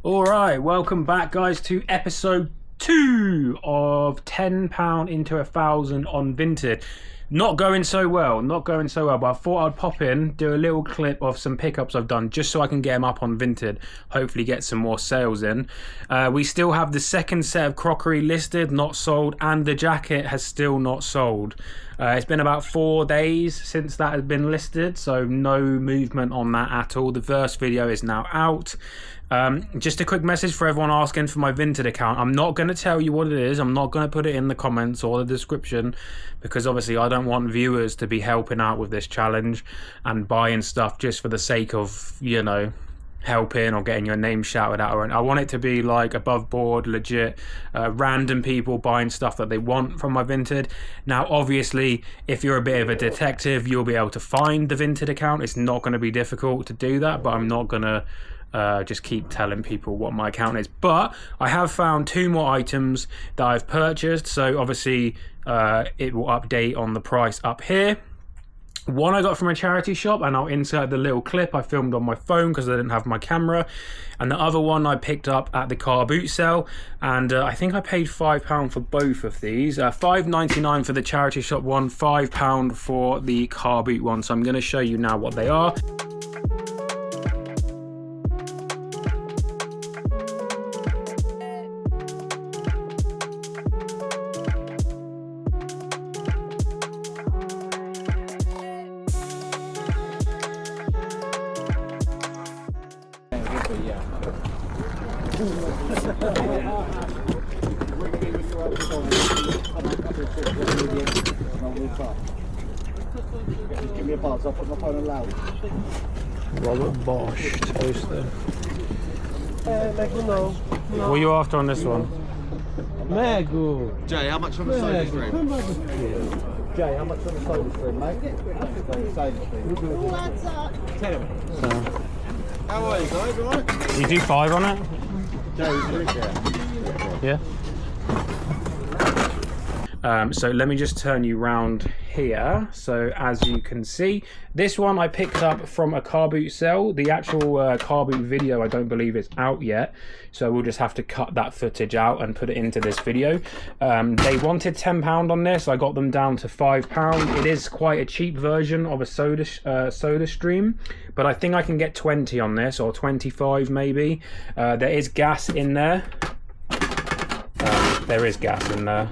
Alright, welcome back guys to episode 2 of £10 into 1,000 on Vinted. Not going so well, but I thought I'd pop in, do a little clip of some pickups I've done just so I can get them up on Vinted, hopefully get some more sales in. We still have the second set of crockery listed, not sold, and the jacket has still not sold. It's been about 4 days since that has been listed, so no movement on that at all. The first video is now out. Just a quick message for everyone asking for my Vinted account. I'm not going to tell you what it is. I'm not going to put it in the comments or the description because obviously I don't want viewers to be helping out with this challenge and buying stuff just for the sake of, you know, helping or getting your name shouted out. I want it to be like above board, legit, random people buying stuff that they want from my Vinted. Now obviously if you're a bit of a detective, you'll be able to find the Vinted account. It's not going to be difficult to do that, but I'm not going to just keep telling people what my account is. But I have found 2 more items that I've purchased, so obviously it will update on the price up here. One I got from a charity shop, and I'll insert the little clip I filmed on my phone because I didn't have my camera. And the other one I picked up at the CARBOOT sale, and I think I paid £5 for both of these. £5.99 for the charity shop one, £5 for the CARBOOT one. So I'm going to show you now what they are. Give me a buzz, I'll put my phone on loud. Robert Bosch toaster. No. What are you after on this one? Mego. Jay, how much on the soda stream? Jay, how much on the soda stream, mate? Tell him. How are you guys, alright? You do 5 on it? Jay, Yeah. So let me just turn you round here. So as you can see, this one I picked up from a CARBOOT sale. The actual CARBOOT video I don't believe is out yet, so we'll just have to cut that footage out and put it into this video. They wanted £10 on this. I got them down to £5. It is quite a cheap version of a soda stream, but I think I can get 20 on this, or 25 maybe. There is gas in there. There is gas in there.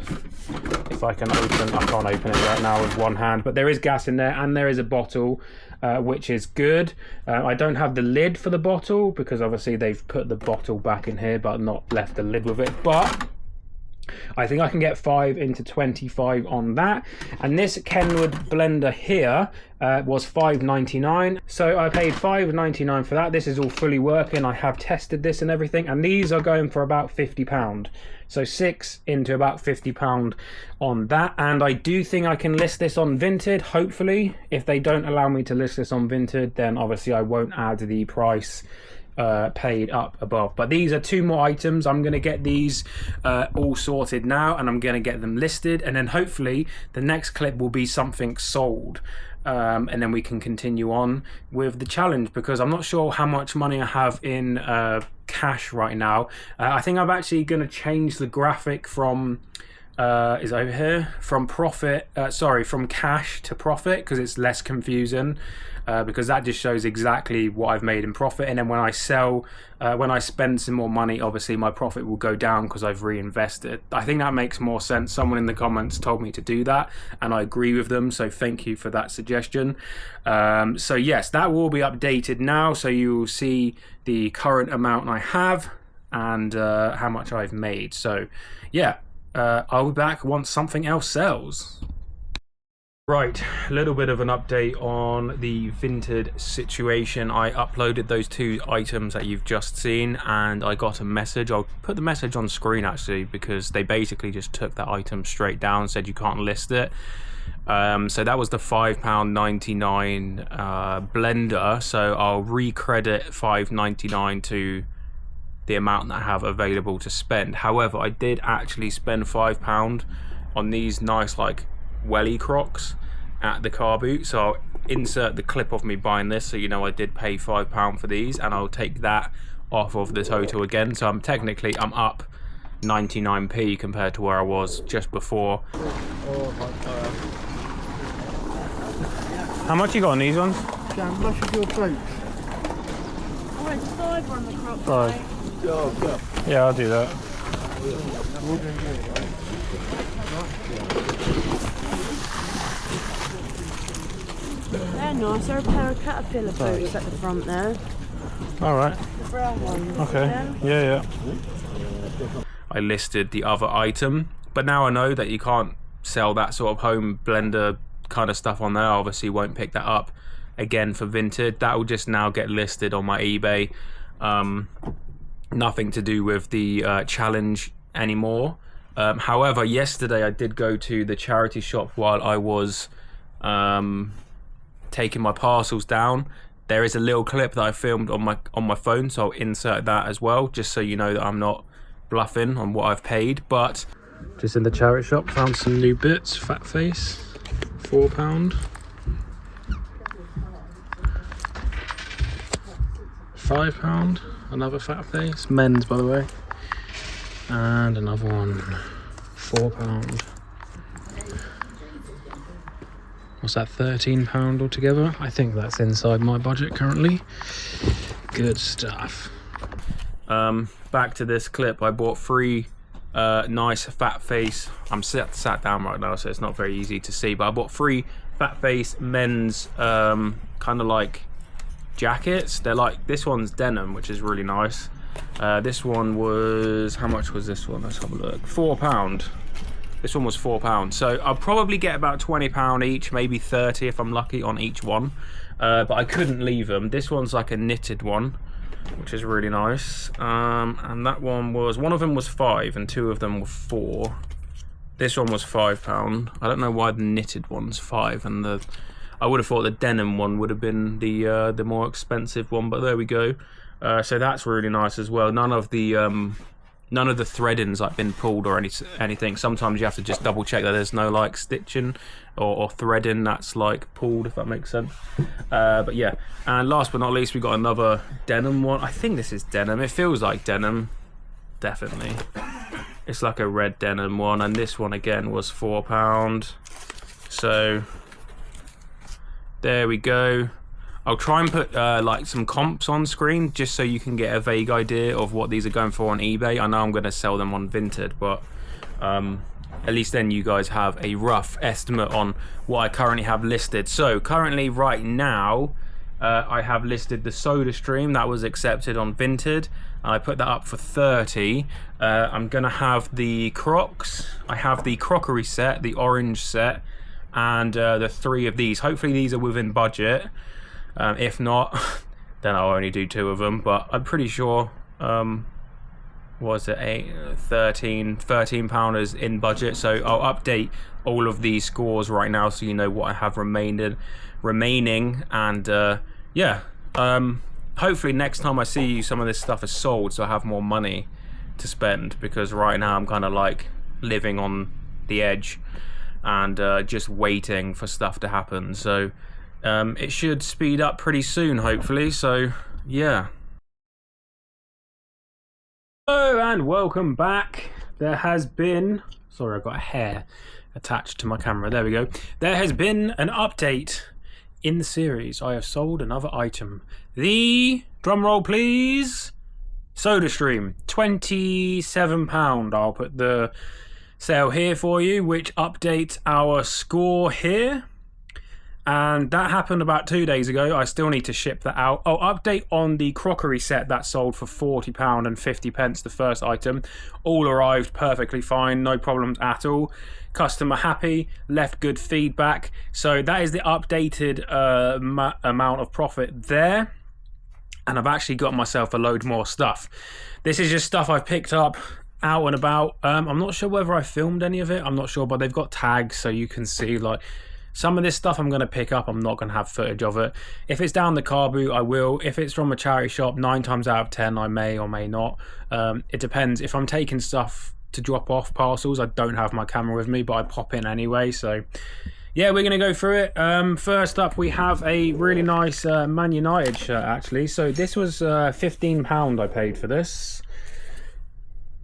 If I can open, I can't open it right now with one hand, but there is gas in there, and there is a bottle, which is good. I don't have the lid for the bottle because obviously they've put the bottle back in here but not left the lid with it, but I think I can get 5 into 25 on that. And this Kenwood blender here was £5.99, so I paid £5.99 for that. This is all fully working. I have tested this and everything, and these are going for about £50. So 6 into about £50 on that. And I do think I can list this on Vinted, hopefully. If they don't allow me to list this on Vinted, then obviously I won't add the price paid up above. But these are 2 more items. I'm going to get these all sorted now, and I'm going to get them listed, and then hopefully the next clip will be something sold. And then we can continue on with the challenge, because I'm not sure how much money I have in cash right now. I think I'm actually going to change the graphic from is over here, from cash to profit, because it's less confusing, because that just shows exactly what I've made in profit. And then when I sell, when I spend some more money, obviously my profit will go down because I've reinvested. I think that makes more sense. Someone in the comments told me to do that, and I agree with them, so thank you for that suggestion. So yes, that will be updated now, so you will see the current amount I have and how much I've made. So yeah, I'll be back once something else sells. Right, a little bit of an update on the Vinted situation. I uploaded those 2 items that you've just seen, and I got a message. I'll put the message on screen actually, because they basically just took that item straight down, said you can't list it. So that was the £5.99 blender, so I'll recredit £5.99 to the amount that I have available to spend. However, I did actually spend £5 on these nice like welly Crocs at the CARBOOT, so I'll insert the clip of me buying this so you know I did pay £5 for these, and I'll take that off of the total again. So I'm up 99p compared to where I was just before. How much you got on these ones? How much is your boots? Oh, it's $5 on the crop. Five. Yeah, I'll do that. They're nice. They're a pair of caterpillar boots at the front there. All right. The brown ones. Okay. Yeah. I listed the other item, but now I know that you can't sell that sort of home blender kind of stuff on there. I obviously won't pick that up again for Vinted. That will just now get listed on my eBay. Nothing to do with the challenge anymore. However, yesterday I did go to the charity shop while I was taking my parcels down. There is a little clip that I filmed on my phone, so I'll insert that as well, just so you know that I'm not bluffing on what I've paid. But just in the charity shop, found some new bits. Fat face, £4. £5, another fat face, men's by the way, and another one, £4. What's that, £13 altogether? I think that's inside my budget currently. Good stuff. Back to this clip. I bought 3 nice fat face. I'm sat down right now, so it's not very easy to see, but I bought 3 fat face men's kind of like jackets. They're like, this one's denim, which is really nice. This one was, how much was this one? Let's have a look. £4. This one was £4. So I'll probably get about £20 each, maybe 30 if I'm lucky on each one. But I couldn't leave them. This one's like a knitted one, which is really nice. And that one of them was 5 and 2 of them were 4. This one was £5. I don't know why the knitted one's 5 and I would have thought the denim one would have been the more expensive one, but there we go. So that's really nice as well. None of the threading's like been pulled or anything. Sometimes you have to just double check that there's no like stitching or threading that's like pulled, if that makes sense. But yeah, and last but not least, we got another denim one. I think this is denim. It feels like denim, definitely. It's like a red denim one, and this one again was £4. So there we go. I'll try and put like some comps on screen just so you can get a vague idea of what these are going for on eBay. I know I'm going to sell them on Vinted, but at least then you guys have a rough estimate on what I currently have listed. So currently right now I have listed the SodaStream that was accepted on Vinted, and I put that up for 30. I'm going to have the Crocs. I have the crockery set, the orange set, and the 3 of these. Hopefully these are within budget. If not, then I'll only do 2 of them, but I'm pretty sure was it 13 pounders in budget. So I'll update all of these scores right now so you know what I have remaining, and yeah, hopefully next time I see you some of this stuff is sold so I have more money to spend, because right now I'm kind of like living on the edge and just waiting for stuff to happen. So it should speed up pretty soon, hopefully. So yeah. Hello and welcome back. There has been, sorry, I've got a hair attached to my camera. There we go. There has been an update in the series. I have sold another item. The, drum roll please, SodaStream, £27. I'll put the sale here for you, which updates our score here. And that happened about 2 days ago. I still need to ship that out. Oh, update on the crockery set that sold for £40 and 50p, the first item. All arrived perfectly fine, no problems at all. Customer happy, left good feedback. So that is the updated amount of profit there. And I've actually got myself a load more stuff. This is just stuff I've picked up out and about. I'm not sure whether I filmed any of it. I'm not sure, but they've got tags so you can see like some of this stuff I'm going to pick up. I'm not going to have footage of it. If it's down the CARBOOT, I will. If it's from a charity shop, 9 times out of 10, I may or may not. It depends. If I'm taking stuff to drop off parcels, I don't have my camera with me, but I pop in anyway. So yeah, we're going to go through it. First up, we have a really nice Man United shirt, actually. So this was £15 I paid for this.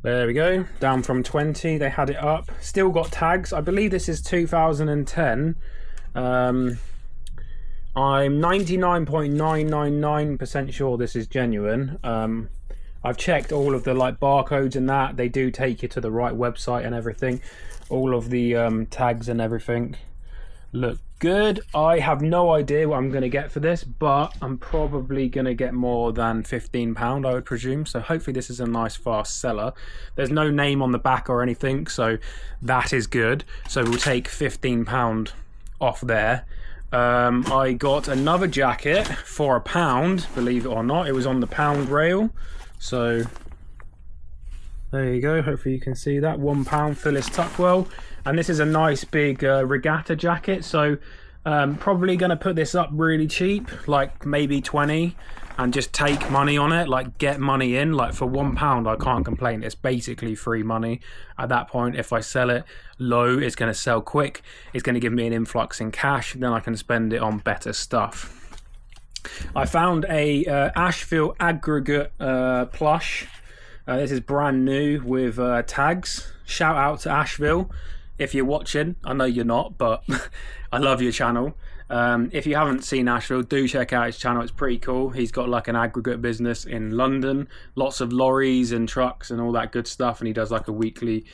There we go, down from 20. They had it up. Still got tags. I believe this is 2010. I'm 99.999% sure this is genuine. I've checked all of the like barcodes and that. They do take you to the right website and everything. All of the tags and everything look good. I have no idea what I'm going to get for this, but I'm probably going to get more than £15, I would presume. So hopefully this is a nice fast seller. There's no name on the back or anything, so that is good. So we'll take £15 off there. I got another jacket for £1, believe it or not. It was on the pound rail, so there you go. Hopefully you can see that. £1 Phyllis Tuckwell. And this is a nice big regatta jacket, so probably going to put this up really cheap, like maybe 20, and just take money on it, like get money in. Like for £1 I can't complain. It's basically free money at that point. If I sell it low, it's going to sell quick, it's going to give me an influx in cash, then I can spend it on better stuff. I found a Asheville aggregate plush. This is brand new with tags. Shout out to Asheville if you're watching. I know you're not, but I love your channel. If you haven't seen Asheville, do check out his channel. It's pretty cool. He's got like an aggregate business in London, lots of lorries and trucks and all that good stuff, and he does like a weekly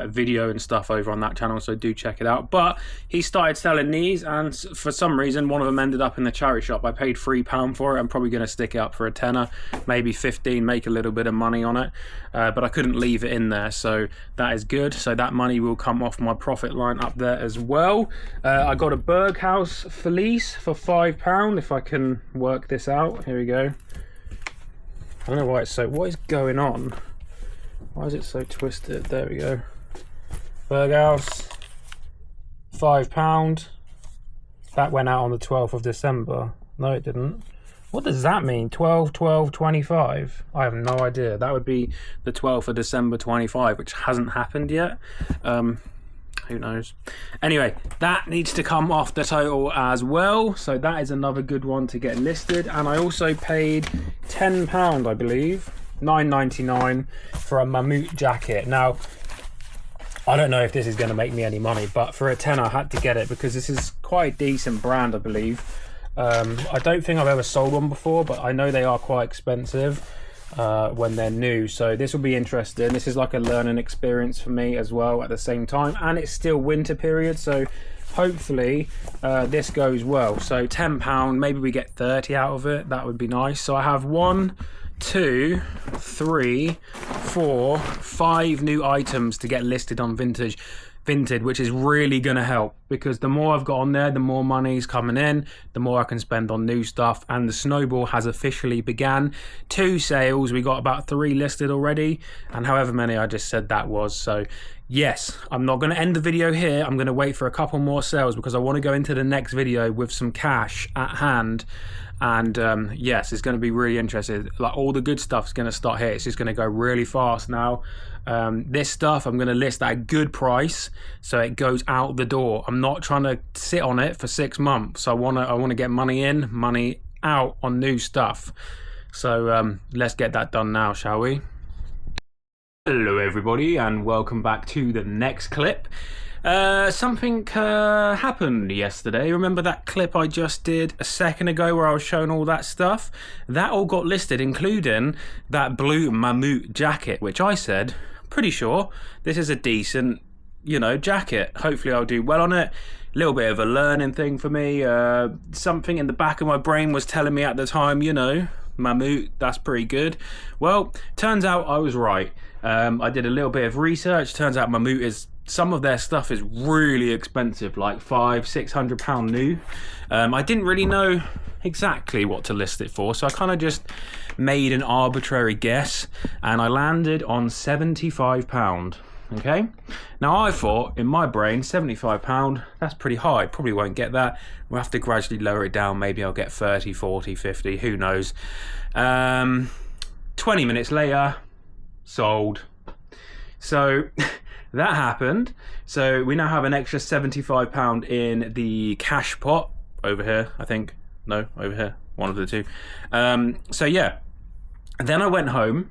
video and stuff over on that channel, so do check it out. But he started selling these, and for some reason one of them ended up in the charity shop. I paid £3 for it. I'm probably going to stick it up for a tenner, maybe 15, make a little bit of money on it, but I couldn't leave it in there, so that is good. So that money will come off my profit line up there as well. I got a Berghaus Felice for £5 if I can work this out. Here we go. I don't know why it's so, what is going on? Why is it so twisted? There we go. Berghaus, £5. That went out on the 12th of December. No, it didn't. What does that mean? 12/12/25? I have no idea. That would be the 12th of December 25, which hasn't happened yet. Who knows? Anyway, that needs to come off the total as well. So that is another good one to get listed. And I also paid £10, I believe. $9.99 for a Mammut jacket. Now, I don't know if this is going to make me any money, but for a tenner I had to get it because this is quite a decent brand, I believe. I don't think I've ever sold one before, but I know they are quite expensive when they're new, so this will be interesting. This is like a learning experience for me as well at the same time, and it's still winter period, so hopefully this goes well. So £10, maybe we get 30 out of it. That would be nice. So I have 1, 2, 3, 4, 5 new items to get listed on Vinted, which is really going to help, because the more I've got on there, the more money's coming in, the more I can spend on new stuff. And the snowball has officially began. 2 sales, we got about 3 listed already, and however many I just said that was. So yes, I'm not going to end the video here. I'm going to wait for a couple more sales because I want to go into the next video with some cash at hand. And yes, it's going to be really interesting. Like, all the good stuff is going to start here. It's just going to go really fast now. This stuff I'm going to list at a good price, so it goes out the door. I'm not trying to sit on it for 6 months. I want to get money in, money out on new stuff. So let's get that done now, shall we? Hello everybody, and welcome back to the next clip. Something happened yesterday. Remember that clip I just did a second ago where I was showing all that stuff? That all got listed, including that blue Mammut jacket, which I said, pretty sure this is a decent, jacket. Hopefully I'll do well on it. A little bit of a learning thing for me. Something in the back of my brain was telling me at the time, Mammut, that's pretty good. Well, turns out I was right. I did a little bit of research. Turns out Mammut some of their stuff is really expensive, like £500-600 new. I didn't really know exactly what to list it for, so I kind of just made an arbitrary guess, and I landed on £75. Okay, now I thought in my brain £75, that's pretty high, probably won't get that. We'll have to gradually lower it down. Maybe I'll get 30, 40, 50, who knows. 20 minutes later, sold. So that happened. So we now have an extra £75 in the cash pot over here, I think. No, over here, one of the two. So yeah, then I went home.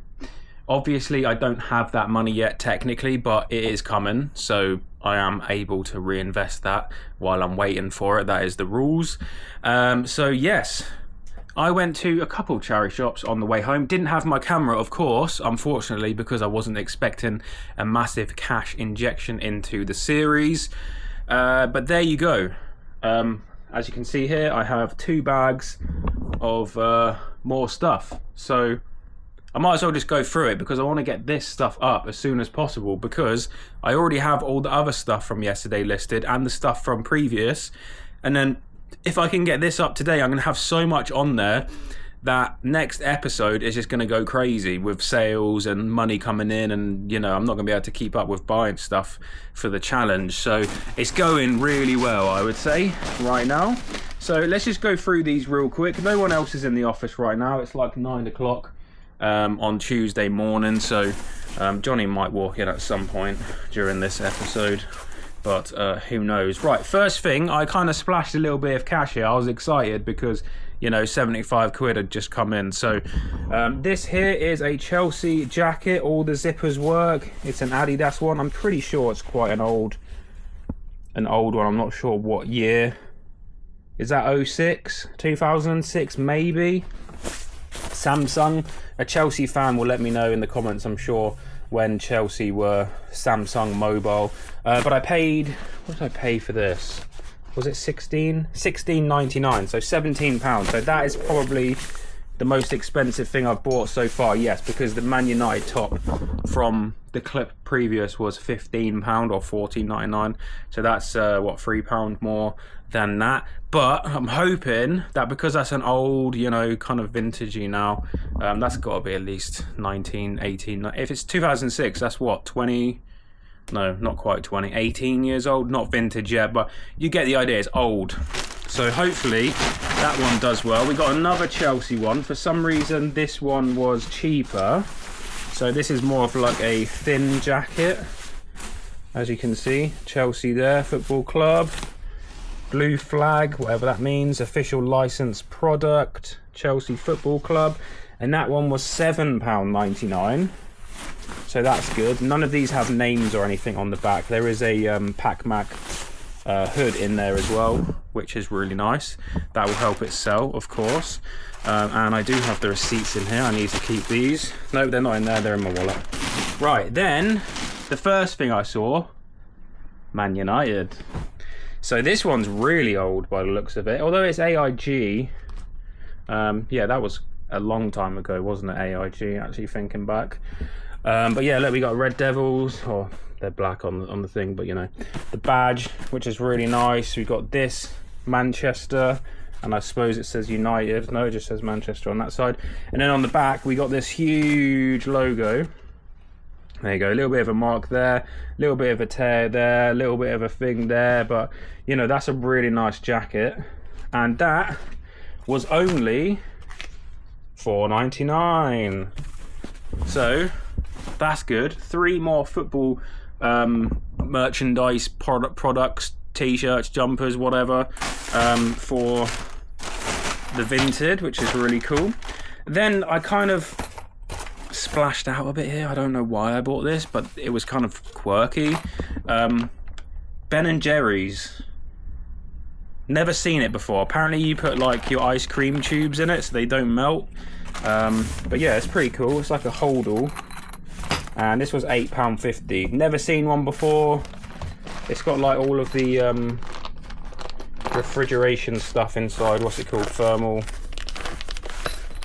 Obviously, I don't have that money yet technically, but it is coming. So I am able to reinvest that while I'm waiting for it. That is the rules. So yes, I went to a couple charity shops on the way home. Didn't have my camera, of course, unfortunately, because I wasn't expecting a massive cash injection into the series. But there you go. As you can see here, I have 2 bags of more stuff. So I might as well just go through it because I want to get this stuff up as soon as possible, because I already have all the other stuff from yesterday listed and the stuff from previous. And then if I can get this up today, I'm going to have so much on there that next episode is just going to go crazy with sales and money coming in, and you know, I'm not going to be able to keep up with buying stuff for the challenge. So it's going really well, I would say, right now. So let's just go through these real quick. No one else is in the office right now. It's like 9 o'clock on Tuesday morning, so Johnny might walk in at some point during this episode, but who knows. Right, first thing, I kind of splashed a little bit of cash here. I was excited because, you know, 75 quid had just come in. So this here is a Chelsea jacket. All the zippers work. It's an Adidas one. I'm pretty sure it's quite an old one. I'm not sure what year. Is that 06? 2006 maybe? Samsung. A Chelsea fan will let me know in the comments, I'm sure, when Chelsea were Samsung Mobile. But I paid, what did I pay for this? Was it 16.99, so £17. So that is probably the most expensive thing I've bought so far. Yes, because the Man United top from the clip previous was £15 or £14.99. So that's what, £3 more than that. But I'm hoping that because that's an old, you know, kind of vintagey now, that's got to be at least 19, 18. If it's 2006, that's what, 20? No, not quite 20. 18 years old. Not vintage yet, but you get the idea. It's old. So hopefully that one does well. We got another Chelsea one. For some reason, this one was cheaper. So this is more of like a thin jacket. As you can see, Chelsea there, football club. Blue flag, whatever that means, official licensed product, Chelsea Football Club, and that one was £7.99. So that's good. None of these have names or anything on the back. There is a Pac-Mac hood in there as well, which is really nice. That will help it sell, of course. And I do have the receipts in here. I need to keep these. No, they're not in there. They're in my wallet. Right, then the first thing I saw, Man United. So this one's really old by the looks of it, although it's AIG. Yeah, that was a long time ago, wasn't it? AIG, actually thinking back. But yeah, look, we got Red Devils, or they're black on the thing, but you know, the badge, which is really nice. We've got this Manchester, and I suppose it says United. No, it just says Manchester on that side. And then on the back, we got this huge logo. There you go, a little bit of a mark there, a little bit of a tear there, a little bit of a thing there, but you know, that's a really nice jacket, and that was only £4.99. So that's good. 3 more football merchandise products, t-shirts, jumpers, whatever, for the Vinted, which is really cool. Then I kind of splashed out a bit here. I don't know why I bought this, but it was kind of quirky. Ben and Jerry's. Never seen it before. Apparently you put like your ice cream tubes in it so they don't melt. But yeah, it's pretty cool. It's like a holdall. And this was £8.50. Never seen one before. It's got like all of the refrigeration stuff inside. What's it called? Thermal.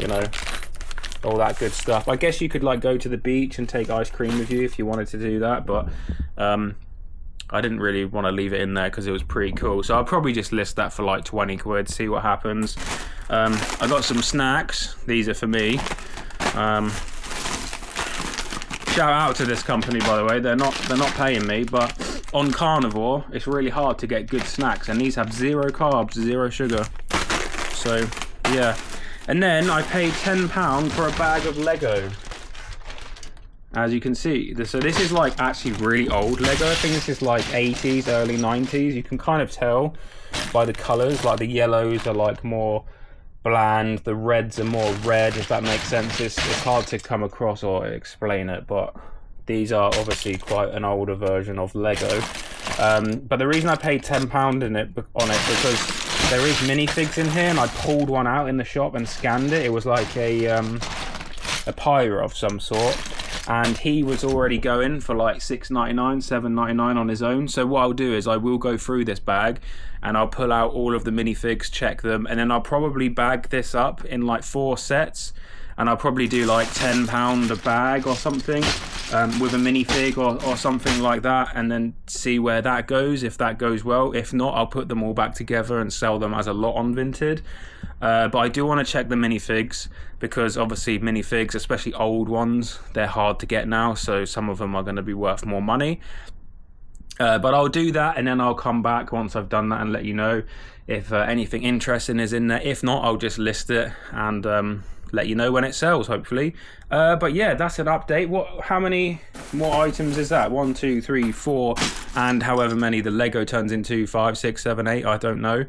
You know, all that good stuff. I guess you could like go to the beach and take ice cream with you if you wanted to do that, but I didn't really want to leave it in there because it was pretty cool. So I'll probably just list that for like 20 quid, see what happens. I got some snacks. These are for me. Shout out to this company, by the way. They're not paying me, but on Carnivore, it's really hard to get good snacks, and these have 0 carbs, 0 sugar. So yeah. And then I paid £10 for a bag of Lego. as you can see. So this is like actually really old Lego. I think this is like 80s, early 90s. You can kind of tell by the colors, like the yellows are like more bland, the reds are more red, if that makes sense. It's hard to come across or explain it, but these are obviously quite an older version of Lego. But the reason I paid £10 on it because there is minifigs in here, and I pulled one out in the shop and scanned it. It was like a pyre of some sort, and he was already going for like $6.99, $7.99 on his own. So what I'll do is I will go through this bag and I'll pull out all of the minifigs, check them, and then I'll probably bag this up in like 4 sets, and I'll probably do like £10 a bag or something with a minifig or something like that, and then see where that goes, if that goes well. If not, I'll put them all back together and sell them as a lot on Vinted. But I do want to check the minifigs, because obviously minifigs, especially old ones, they're hard to get now, so some of them are going to be worth more money. But I'll do that, and then I'll come back once I've done that and let you know if anything interesting is in there. If not, I'll just list it and let you know when it sells, hopefully. But yeah, that's an update. How many more items is that? 1, 2, 3, 4, and however many the Lego turns into, 5, 6, 7, 8, I don't know.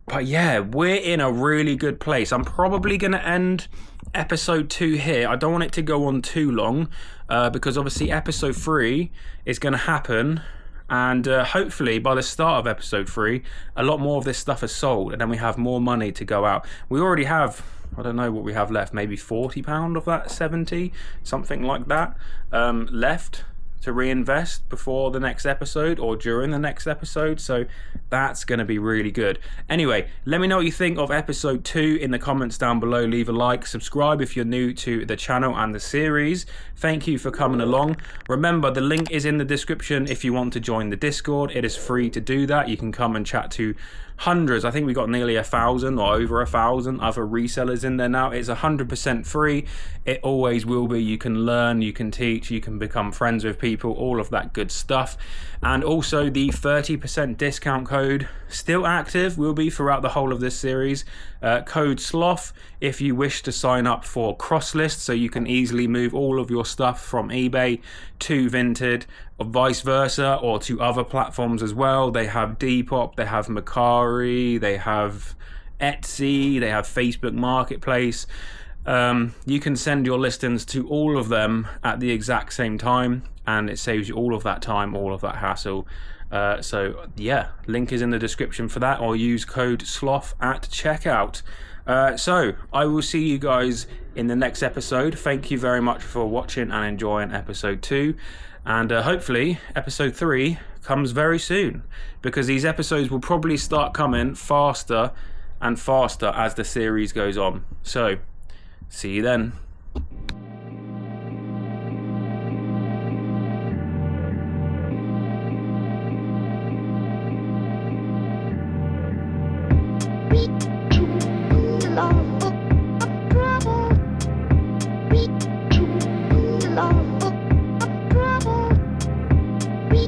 But yeah, we're in a really good place. I'm probably going to end episode 2 here. I don't want it to go on too long, because obviously episode 3 is going to happen, and hopefully by the start of episode 3 a lot more of this stuff is sold, and then we have more money to go out. We already have, I don't know what we have left, maybe £40 of that 70, something like that, left to reinvest before the next episode or during the next episode, so that's going to be really good. Anyway, let me know what you think of episode 2 in the comments down below. Leave a like, subscribe if you're new to the channel and the series. Thank you for coming along. Remember, the link is in the description if you want to join the Discord. It is free to do that. You can come and chat to hundreds, I think we got nearly 1,000 or over 1,000 other resellers in there now. It's 100% free. It always will be. You can learn, you can teach, you can become friends with people, all of that good stuff. And also the 30% discount code, still active, will be throughout the whole of this series. Code SLOTH if you wish to sign up for Crosslist, so you can easily move all of your stuff from eBay to Vinted, or vice versa, or to other platforms as well. They have Depop, they have Mercari, they have Etsy, they have Facebook Marketplace. You can send your listings to all of them at the exact same time, and it saves you all of that time, all of that hassle. So yeah, link is in the description for that, or use code SLOTH at checkout. So I will see you guys in the next episode. Thank you very much for watching and enjoying episode 2, and hopefully episode 3 comes very soon, because these episodes will probably start coming faster and faster as the series goes on. So see you then. We